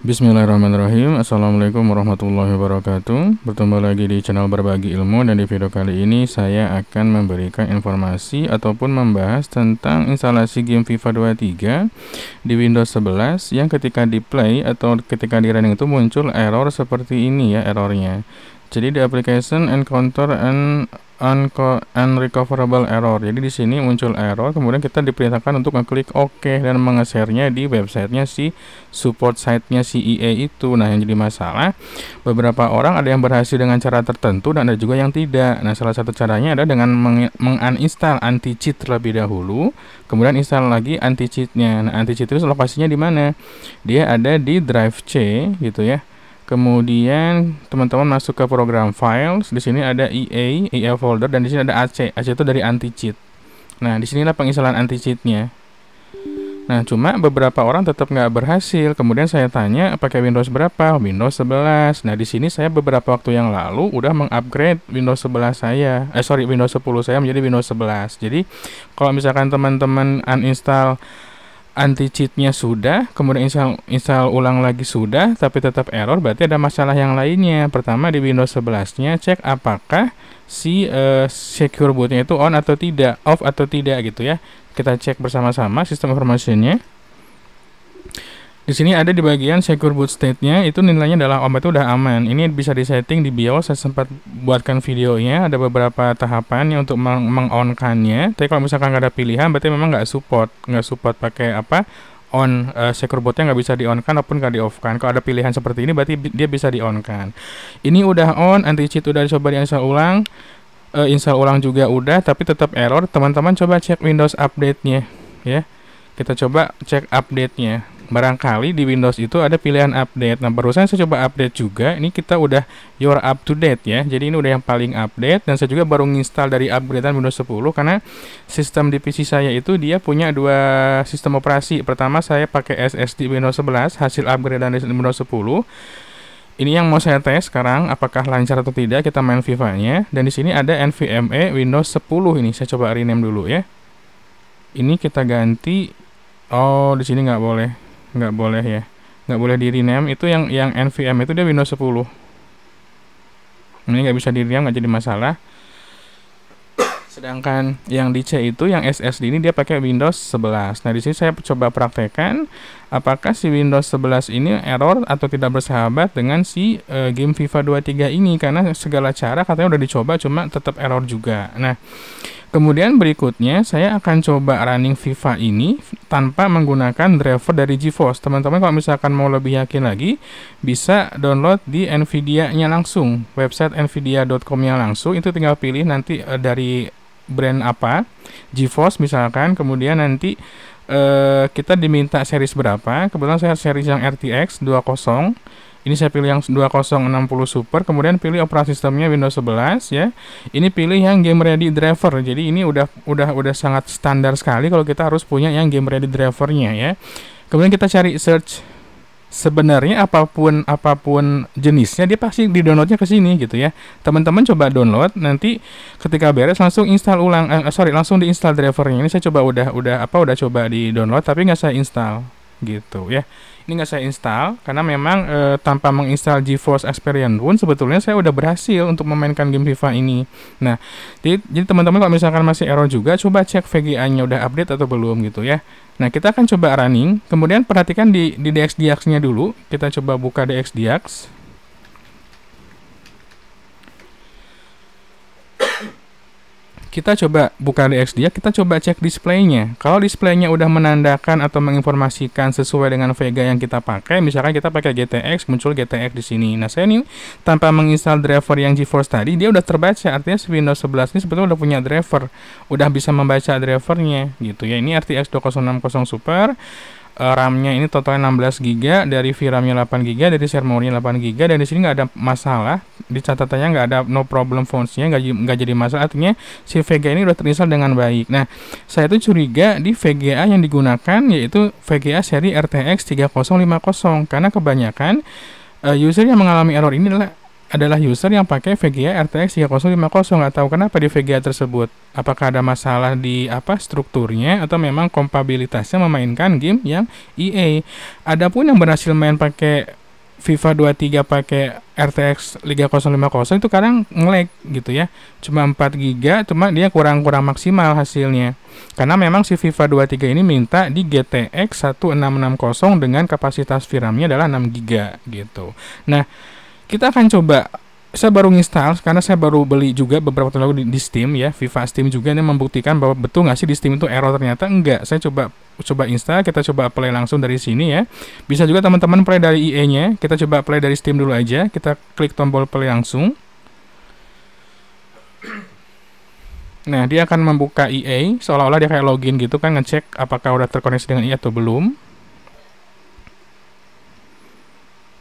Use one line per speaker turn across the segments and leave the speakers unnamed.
Bismillahirrahmanirrahim. Assalamualaikum warahmatullahi wabarakatuh. Bertemu lagi di channel Berbagi Ilmu, dan di video kali ini saya akan memberikan informasi ataupun membahas tentang instalasi game FIFA 23 di Windows 11 yang ketika di play atau ketika di running itu muncul error seperti ini ya, errornya. Jadi di application encounter unrecoverable error. Jadi di sini muncul error, kemudian kita diperintahkan untuk mengklik OK dan menge-share-nya di websitenya si support site-nya si EA itu. Nah, yang jadi masalah, beberapa orang ada yang berhasil dengan cara tertentu dan ada juga yang tidak. Nah, salah satu caranya adalah dengan menguninstall anti-cheat terlebih dahulu, kemudian install lagi anti-cheat-nya. Nah, anti-cheat itu lokasinya di mana? Dia ada di drive C gitu ya. Kemudian teman-teman masuk ke program files, di sini ada EA folder, dan di sini ada AC itu dari anti cheat. Nah, disinilah penginstalan anti cheatnya. Nah, cuma beberapa orang tetap nggak berhasil. Kemudian saya tanya pakai Windows berapa? Windows 11. Nah, di sini saya beberapa waktu yang lalu udah mengupgrade Windows 11 saya. Windows 10 saya menjadi Windows 11. Jadi kalau misalkan teman-teman uninstall anti cheatnya sudah, kemudian install ulang lagi sudah, tapi tetap error, berarti ada masalah yang lainnya. Pertama, di Windows 11-nya cek apakah si secure bootnya itu on atau tidak, off atau tidak gitu ya. Kita cek bersama-sama sistem informasinya. Di sini ada di bagian secure boot state-nya, itu nilainya adalah itu udah aman. Ini bisa disetting di BIOS, saya sempat buatkan videonya, ada beberapa tahapannya untuk meng-on-kannya. Tapi kalau misalkan nggak ada pilihan, berarti memang nggak support pakai on secure bootnya nggak bisa di-on-kan ataupun nggak di-off-kan. Kalau ada pilihan seperti ini, berarti dia bisa di-on-kan. Ini udah on, anti-cheat udah coba di-install ulang, install ulang juga udah, tapi tetap error. Teman-teman coba cek Windows update-nya ya. Kita coba cek update-nya. Barangkali di Windows itu ada pilihan update. Nah, barusan saya coba update juga. Ini kita udah your up to date ya. Jadi ini udah yang paling update, dan saya juga baru nginstal dari upgradean Windows 10 karena sistem di PC saya itu dia punya dua sistem operasi. Pertama saya pakai SSD Windows 11 hasil upgradean dari Windows 10. Ini yang mau saya tes sekarang apakah lancar atau tidak. Kita main FIFA-nya, dan di sini ada NVMe Windows 10 ini. Saya coba rename dulu ya. Ini kita ganti. Oh, di sini nggak boleh ya, nggak boleh di rename. Itu yang NVMe itu dia Windows 10. Ini nggak bisa di rename, nggak jadi masalah. Sedangkan yang di C itu yang SSD ini dia pakai Windows 11. Nah, di sini saya coba praktekkan apakah si Windows 11 ini error atau tidak bersahabat dengan si game FIFA 23 ini, karena segala cara katanya udah dicoba cuma tetap error juga. Nah, kemudian berikutnya saya akan coba running FIFA ini tanpa menggunakan driver dari GeForce. Teman-teman kalau misalkan mau lebih yakin lagi, bisa download di Nvidia-nya langsung, website nvidia.com-nya langsung. Itu tinggal pilih nanti dari brand apa, GeForce misalkan, kemudian nanti kita diminta series berapa. Kebetulan saya series yang RTX 20. Ini saya pilih yang 2060 Super, kemudian pilih operasi sistemnya Windows 11 ya. Ini pilih yang game ready driver. Jadi ini udah sangat standar sekali kalau kita harus punya yang game ready drivernya ya. Kemudian kita cari search. Sebenarnya apapun jenisnya dia pasti di-downloadnya ke sini gitu ya. Teman-teman coba download, nanti ketika beres langsung install ulang, langsung diinstal drivernya. Ini saya coba udah coba di-download tapi nggak saya install gitu ya. Ini nggak saya install karena memang tanpa menginstal GeForce Experience pun sebetulnya saya udah berhasil untuk memainkan game FIFA ini. Nah, jadi teman-teman kalau misalkan masih error juga, coba cek VGA-nya udah update atau belum gitu ya. Nah, kita akan coba running, kemudian perhatikan di DXDX-nya dulu. Kita coba buka DXDX. Kita coba buka DXDX, kita coba cek displaynya. Kalau displaynya udah menandakan atau menginformasikan sesuai dengan Vega yang kita pakai, misalkan kita pakai GTX, muncul GTX di sini. Nah, saya nih tanpa menginstal driver yang GeForce tadi, dia udah terbaca. Artinya Windows 11 ini sebetulnya udah punya driver, udah bisa membaca drivernya gitu ya. Ini RTX 2060 Super. RAM-nya ini totalnya 16 GB, dari VRAM-nya 8 GB, dari share memori-nya 8 GB, dan di sini nggak ada masalah, di catatannya nggak ada no problem phones-nya, nggak jadi masalah. Artinya si VGA ini udah terinstall dengan baik. Nah, saya tuh curiga di VGA yang digunakan yaitu VGA seri RTX 3050, karena kebanyakan user yang mengalami error ini adalah adalah user yang pakai VGA RTX 3050. Nggak tahu kenapa di VGA tersebut. Apakah ada masalah di strukturnya atau memang kompatibilitasnya memainkan game yang EA. Adapun yang berhasil main pakai FIFA 23 pakai RTX 3050 itu kadang nge-lag gitu ya. Cuma 4 GB, cuma dia kurang maksimal hasilnya. Karena memang si FIFA 23 ini minta di GTX 1660 dengan kapasitas VRAM-nya adalah 6 GB gitu. Nah, kita akan coba, saya baru install karena saya baru beli juga beberapa tahun lalu di Steam ya, FIFA Steam juga, ini membuktikan bahwa betul nggak sih di Steam itu error. Ternyata enggak. Saya coba install, kita coba play langsung dari sini ya. Bisa juga teman-teman play dari EA-nya. Kita coba play dari Steam dulu aja. Kita klik tombol play langsung. Nah, dia akan membuka EA seolah-olah dia kayak login gitu kan, ngecek apakah udah terkoneksi dengan EA atau belum.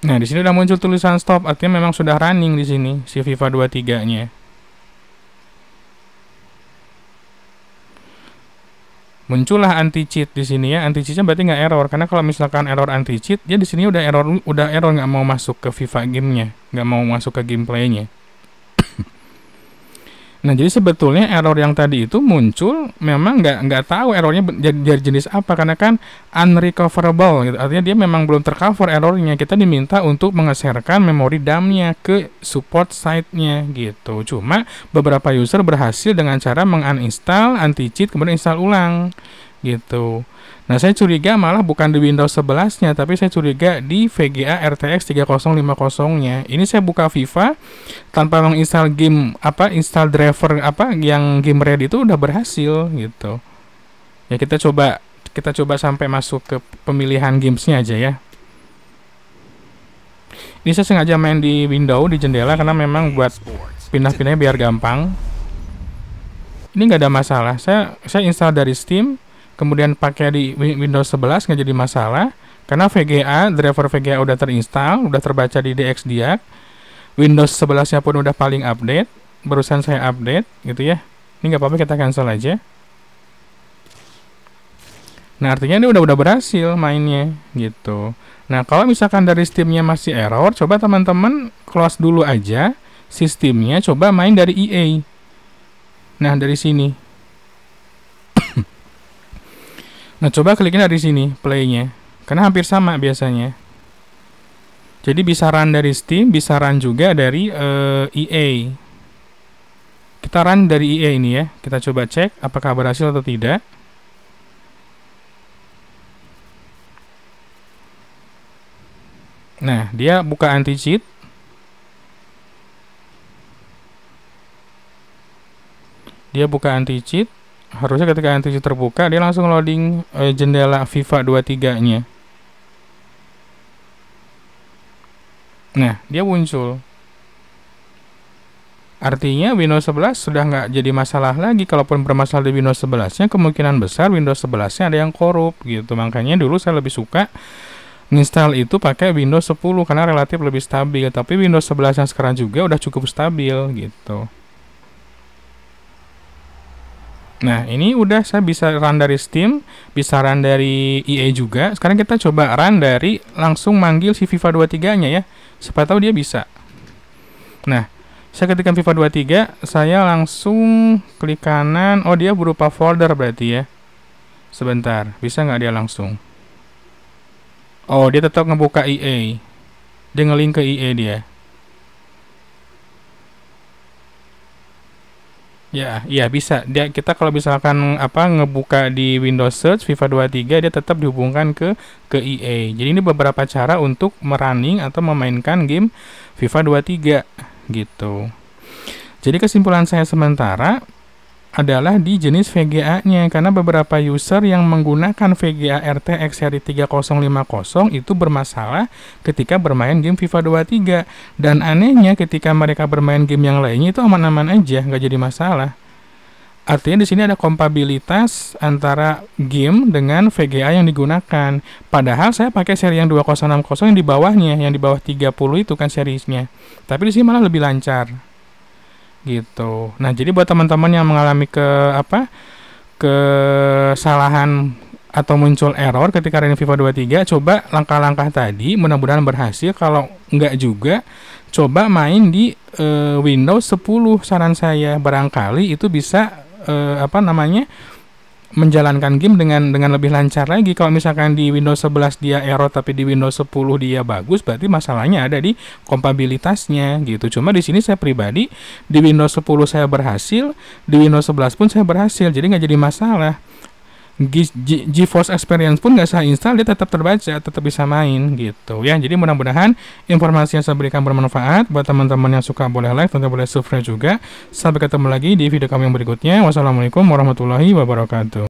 Nah, di sini udah muncul tulisan stop, artinya memang sudah running di sini si FIFA 23-nya. Muncullah anti cheat di sini ya. Anti cheatnya berarti nggak error, karena kalau misalkan error anti cheat, dia di sini udah error nggak mau masuk ke FIFA gamenya, nggak mau masuk ke gameplaynya. Nah, jadi sebetulnya error yang tadi itu muncul memang nggak tahu errornya jadi jenis apa, karena kan unrecoverable gitu. Artinya dia memang belum tercover errornya. Kita diminta untuk mengeserkan memori DAM-nya ke support site-nya gitu. Cuma beberapa user berhasil dengan cara menguninstall anti-cheat kemudian install ulang gitu. Nah, saya curiga malah bukan di Windows 11-nya, tapi saya curiga di VGA RTX 3050-nya. Ini saya buka FIFA tanpa menginstal game install driver yang game ready itu udah berhasil gitu. Ya, kita coba sampai masuk ke pemilihan gamesnya aja ya. Ini saya sengaja main di window, di jendela, karena memang buat pindah-pindahnya biar gampang. Ini nggak ada masalah. Saya install dari Steam, kemudian pakai di Windows 11 nggak jadi masalah, karena driver VGA udah terinstall, udah terbaca di DXDiag. Windows 11-nya pun udah paling update, barusan saya update gitu ya. Ini nggak apa-apa, kita cancel aja. Nah, artinya ini udah berhasil mainnya gitu. Nah, kalau misalkan dari Steam-nya masih error, coba teman-teman close dulu aja sistemnya, coba main dari EA. Nah, dari sini. Nah, coba klikin dari sini play-nya, karena hampir sama biasanya. Jadi bisa run dari Steam, bisa run juga dari EA. Kita run dari EA ini ya. Kita coba cek apakah berhasil atau tidak. Nah, dia buka anti-cheat. Dia buka anti-cheat. Harusnya ketika anti-cheat terbuka, dia langsung loading jendela FIFA 23-nya. Nah, dia muncul. Artinya Windows 11 sudah nggak jadi masalah lagi. Kalaupun bermasalah di Windows 11-nya, kemungkinan besar Windows 11-nya ada yang korup gitu. Makanya dulu saya lebih suka install itu pakai Windows 10 karena relatif lebih stabil. Tapi Windows 11 yang sekarang juga udah cukup stabil gitu. Nah, ini udah saya bisa run dari Steam, bisa run dari EA juga. Sekarang kita coba run dari langsung manggil si FIFA 23-nya ya. Supaya tahu dia bisa. Nah, saya ketikkan FIFA 23, saya langsung klik kanan. Oh, dia berupa folder berarti ya. Sebentar, bisa nggak dia langsung? Oh, dia tetap ngebuka EA. Dia ngelink ke EA dia. Ya, iya bisa. Kita kalau misalkan ngebuka di Windows Search FIFA 23, dia tetap dihubungkan ke EA. Jadi ini beberapa cara untuk merunning atau memainkan game FIFA 23 gitu. Jadi kesimpulan saya sementara adalah di jenis VGA-nya, karena beberapa user yang menggunakan VGA RTX seri 3050 itu bermasalah ketika bermain game FIFA 23, dan anehnya ketika mereka bermain game yang lainnya itu aman-aman aja, nggak jadi masalah. Artinya di sini ada kompatibilitas antara game dengan VGA yang digunakan. Padahal saya pakai seri yang 2060 yang di bawahnya, yang di bawah 30 itu kan seriesnya. Tapi di sini malah lebih lancar. Gitu. Nah, jadi buat teman-teman yang mengalami kesalahan atau muncul error ketika running FIFA 23, coba langkah-langkah tadi, mudah-mudahan berhasil. Kalau enggak juga, coba main di Windows 10. Saran saya barangkali itu bisa menjalankan game dengan lebih lancar lagi. Kalau misalkan di Windows 11 dia error tapi di Windows 10 dia bagus, berarti masalahnya ada di kompatibilitasnya gitu. Cuma di sini saya pribadi di Windows 10 saya berhasil, di Windows 11 pun saya berhasil, jadi nggak jadi masalah. GeForce Experience pun nggak saya install, dia tetap terbaca, tetap bisa main gitu ya. Jadi mudah-mudahan informasi yang saya berikan bermanfaat buat teman-teman yang suka. Boleh like, tentu boleh subscribe juga. Sampai ketemu lagi di video kami yang berikutnya. Wassalamualaikum warahmatullahi wabarakatuh.